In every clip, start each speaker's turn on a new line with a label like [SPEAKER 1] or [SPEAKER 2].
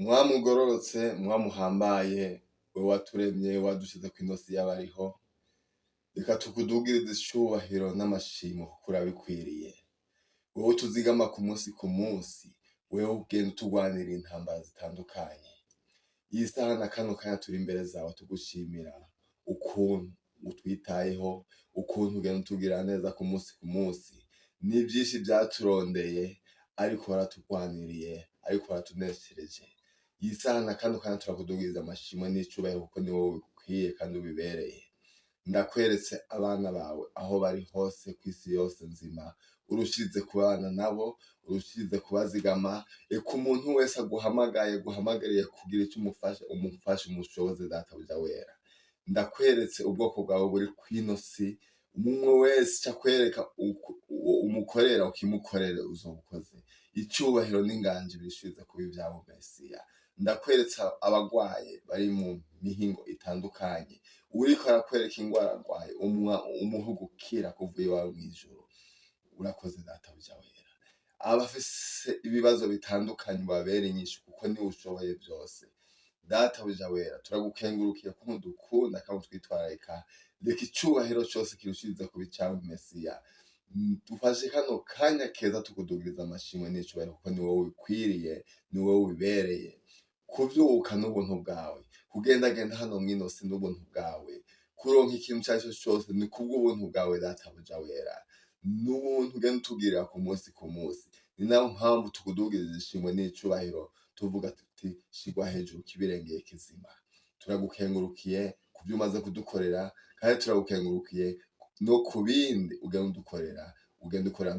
[SPEAKER 1] Mwami ugororotse, mwami uhambaye, we waturemye wadushize kw'ino si y'abariho, reka tukudugirize icubahiro n'amashimwe kuko urabikwiriye. Wowe tuzigama ku munsi, wewe ugenda utugwanira intambara zitandukanye. Iyi saha na kano kanya turi imbere zawe tugushimira ukuntu utwitayeho, ukuntu ugenda utugirira neza ku munsi. Ni vyinshi vyaturondeye, ariko waratugwaniriye, ariko waratuneshereje. Iyi saha na kano kanya turakudugiriza amashimwe n'icubahiro kuko ni wowe bikwiye kandi ubibereye. Ndakweretse abana bawe aho bari hose kw'isi yose nzima, urushirize kubana nabo, urushirize kubazigama, eka umuntu wese guhamagariye kugira ico umufashe umushoboze databuja wera. Ndakweretse ubwoko bwawe buri kw'ino si, umwe wese ico akwereka umukorera ukimukorere uzobukoze. Icubahiro n'inganji bishirize kuba ivyawe Mesiya. Ndakweretse abagwaye bari mu mihingo itandukanye, uriko arakwereka ingwara arwaye umuhe gukira kuvuye iwawe mw'ijuru. Urakoze databuja wera. Abafise ibibazo bitandukanye babere inyishu kuko niwe ushoboye vyose. Databuja wera, turagukengurukiye ko udukunda kandi utwitwararika. Reka icubahiro cose kirushirize kuba icawe Mesiya. Dufashe kano kanya keza tukudugiriza amashimwe n'icubahiro kuko ni wowe ubikwiriye, ni wowe ubibereye. Kuvyuka n'ubuntu bwawe, kugendagenda hano mw'ino si n'ubuntu bwawe, kuronka ikintu carico cose ni kubw'ubuntu bwawe databuja wera. N'ubuntu ugenda utugirira ku munsi. Ni nayo mpamvu tukudugiriza ishimwe n'icubahiro, tuvuga tuti shirwa hejuru kibirengeye kizima. Turagukengurukiye kuvyo umaze kudukorera, kandi turagukengurukiye no ku bindi ugenda udukorera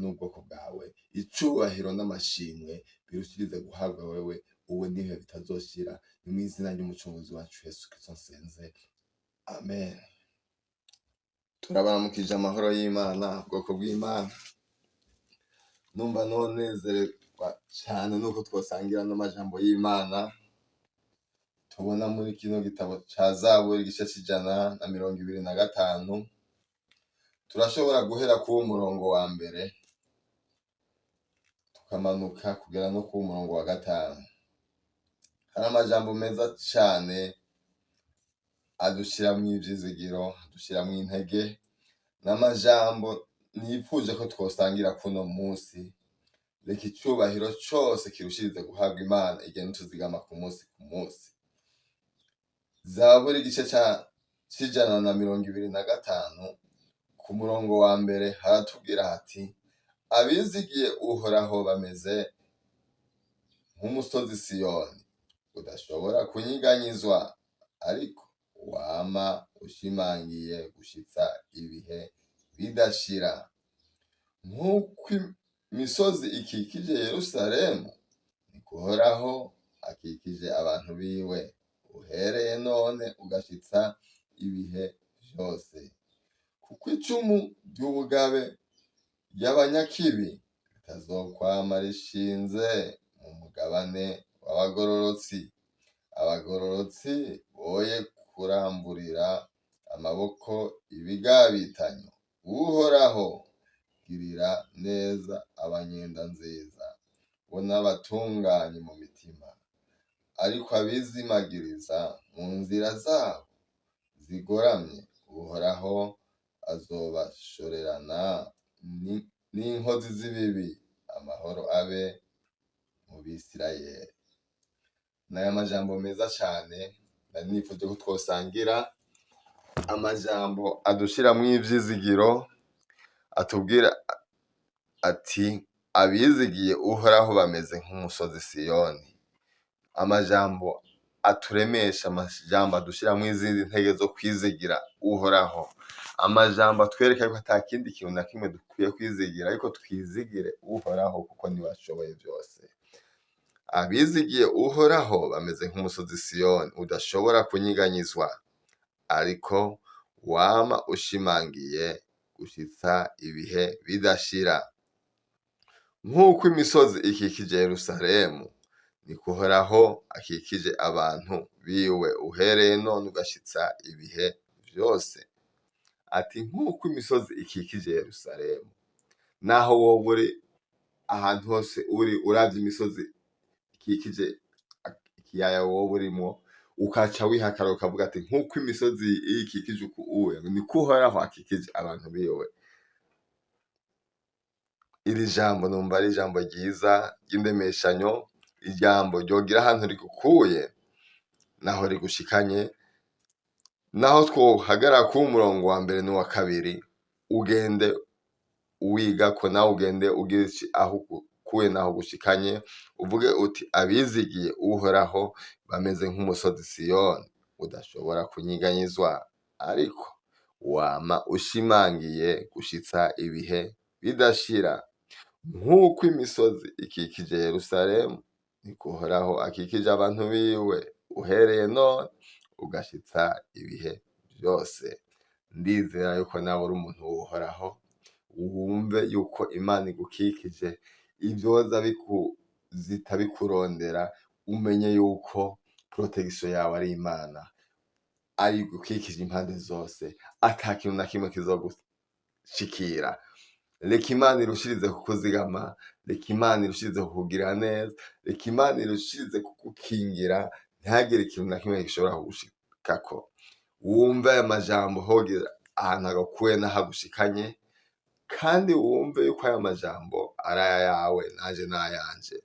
[SPEAKER 1] n'ubwoko bwawe. Icubahiro n'amashimwe birushirize guhabwa wewe, ubu n'ibihe bitazoshira. Ni mw'izina ry'umucunguzi wacu Yesu Kristo nsenze. Amen. Turabaramukije amahoro y'Imana, ubwoko bw'Imana. Numva nonezerwa cane nuko twosangira n'amajambo y'Imana tubona muri kino gitabo ca Zaburi igice c'125. Turashobora guhera kuwo murongo wa mbere tukamanuka kugera no kuwo murongo wa 5. Hari amajambo meza cane adushiramwo ivyizigiro, adushiramwo intege. N'amajambo nifuje ko twosangira kuno munsi. Reka icubahiro cose kirushirize guhabwa Imana igenda ituzigama ku munsi. Zaburi igice c'125 ku murongo wa mbere haratubwira hati: abizigiye Uhoraho bameze nk'umusozi Siyoni udashobora kunyiganyizwa, ariko wama ushimangiye gushitsa ibihe bidashira. Nk'uko imisozi ikikije Yerusalemu, niko Uhoraho akikije abantu biwe, uhereye none ugashitsa ibihe vyose. Kuko icumu ry'ubugabe ry'abanyakibi ritazokwama rishinze mu mugabane w'abagororotsi. Abagororotsi boye kuramburira amaboko ibigabitanyo. Uhoraho girira neza abanyenda nziza, bo n'abatunganye mu mitima. Ariko abizimagiriza mu nzira zabo zigoramye, Uhoraho azobashorerana n'inkozi z'ibibi. Amahoro abe mu Bisirayeli. N'aya majambo meza cane, nari nifuje ko twosangira amajambo adushiramwo ivyizigiro, atubwira ati abizigiye Uhoraho bameze nk'umusozi Siyoni. Amajambo aturemesha, amajambo adushiramwo izindi ntege zo kwizigira Uhoraho. Amajambo atwereka yuko ata kindi kintu na kimwe dukwiye kwizigira, ariko twizigire Uhoraho kuko niwe ashoboye vyose. Abizigiye Uhoraho bameze nk'umusozi Siyoni udashobora kunyiganyizwa, ariko wama ushimangiye gushitsa ibihe bidashira. Nk'uko imisozi ikikije Yerusalemu, niko Uhoraho akikije abantu biwe, uhereye none ugashitsa ibihe vyose. Ati nk'uko imisozi ikikije Yerusalemu. Naho wowe uri ahantu hose uri uravye imisozi ikikije kiyaya wowe urimwo ukaca wihakara ukavuga ati nk'uko imisozi ikikije uwe niko Uhoraho akikije abantu biwe. Iri jambo numva ari ijambo ryiza ry'indemeshanyo, ijambo ryogira ahantu rigukuye naho rigushikanye, naho twohagarara ku murongo wa mbere n'uwa kabiri ugende uwigako, nawe ugende ugira aho ukuye naho gushikanye, uvuge uti abizigiye Uhoraho bameze nk'umusozi Siyoni udashobora kunyiganyizwa, ariko wama ushimangiye gushitsa ibihe bidashira. Nk'uko imisozi ikikije Yerusalemu, niko Uhoraho akikije abantu biwe uhereye none ugashitsa ibihe byose. Ndizera yuko nawe uri umuntu w'Uhoraho, wumve yuko Imana igukikije, ivyoza bikuzita bikurondera, umenye yuko protection yawe ari Imana, ari igukikije impande zose, ata kintu na kimwe kizogushikira. Reka Imana irushirize kukuzigama, reka Imana irushirize kukugirira neza, reka Imana irushirize kugukingira, ntihagire ikintu na kimwe gishobora kugushikako. Wumve aya majambo hogira ahantu agakuye n'ahagushikanye, kandi wumve yuko aya majambo ari ayawe nanje n'ayanje.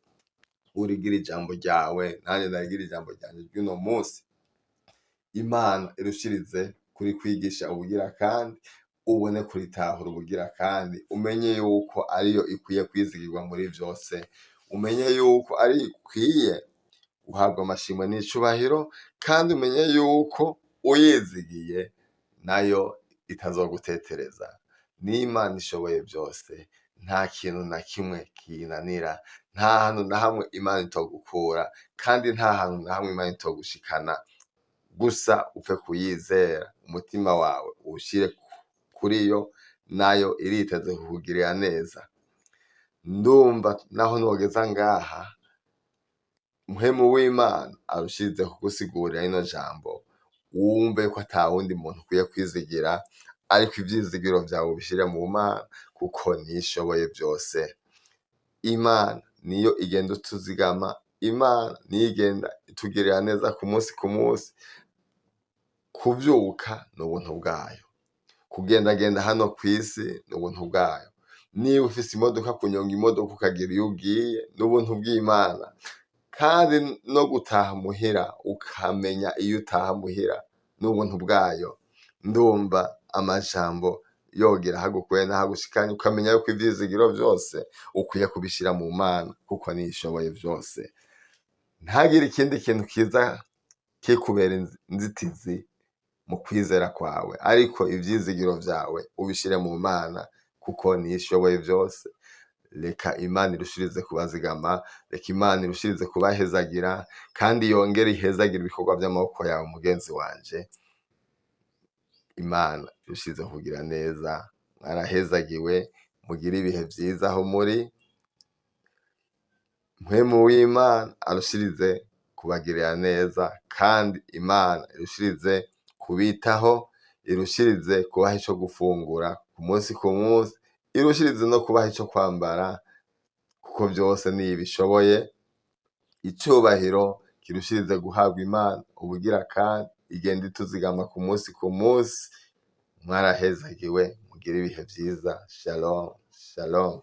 [SPEAKER 1] Urigira ijambo ryawe nanje ndarigira ijambo ryanje ry'uno munsi. Imana irushirize kuri kwigisha ubugira kandi, ubone kuritahura ubugira kandi, umenye yuko ariyo ikwiye kwizigirwa muri vyose, umenye yuko ari ikwiye guhabwa amashimwe n'icubahiro, kandi umenye yuko uyizigiye nayo itazogutetereza. Ni Imana ishoboye byose, nta kintu na kimwe kiyinanira, nta hantu na hamwe Imana itogukura, kandi nta hantu na hamwe Imana itogushikana. Gusa upfe kuyizera, umutima wawe uwushire kuri yo, nayo iriteze kukugirira neza. Ndumva naho nogeza ngaha, Mpwemu w'Imana arushirize kugusigurira ino jambo, wumve ko ata wundi muntu ukwiye kwizigira, ariko ivyizigiro vyawe ubishire mu Mana, kuko niyo ishoboye byose. Imana niyo igenda utuzigama, Imana niyo igenda itugirira neza ku munsi ku munsi. Kuvyuka ni ubuntu bwayo, kugendagenda hano kw'isi ni ubuntu bwayo. Niba ufise imodoka, kunyonga imodoka ukagira iyo ugiye ni ubuntu bw'Imana, kandi no gutaha muhira ukamenya iyo utaha muhira ni ubuntu bwayo. Ndumva amajambo yogira hagukuye n'ahagushikanye, ukamenya yuko ivyizigiro vyose ukwiye kubishira mu Mana, kuko niyo ishoboye vyose. Ntagire ikindi kintu kiza kikubera inzitizi mu kwizera kwawe, ariko ivyizigiro vyawe ubishire mu Mana, kuko niyo ishoboye vyose. Reka Imana irushirize kubazigama, reka Imana irushirize kubahezagira, kandi yongere ihezagira ibikorwa vy'amaboko yawe mugenzi wanje. Imana irushirize kugira neza, mwarahezagiwe, mugire ibihe vyiza aho muri. Mpwemu w'Imana arushirize kubagirira neza, kandi Imana irushirize kubitaho, irushirize kubaha ico gufungura ku munsi ku munsi, irushirize no kubaha ico kwambara, kuko vyose niyo ibishoboye. Icubahiro kirushirize guhabwa Imana ubugira kandi, igenda ituzigama ku munsi ku munsi. Mwarahezagiwe, mugire ibihe vyiza. Shalom, shalom.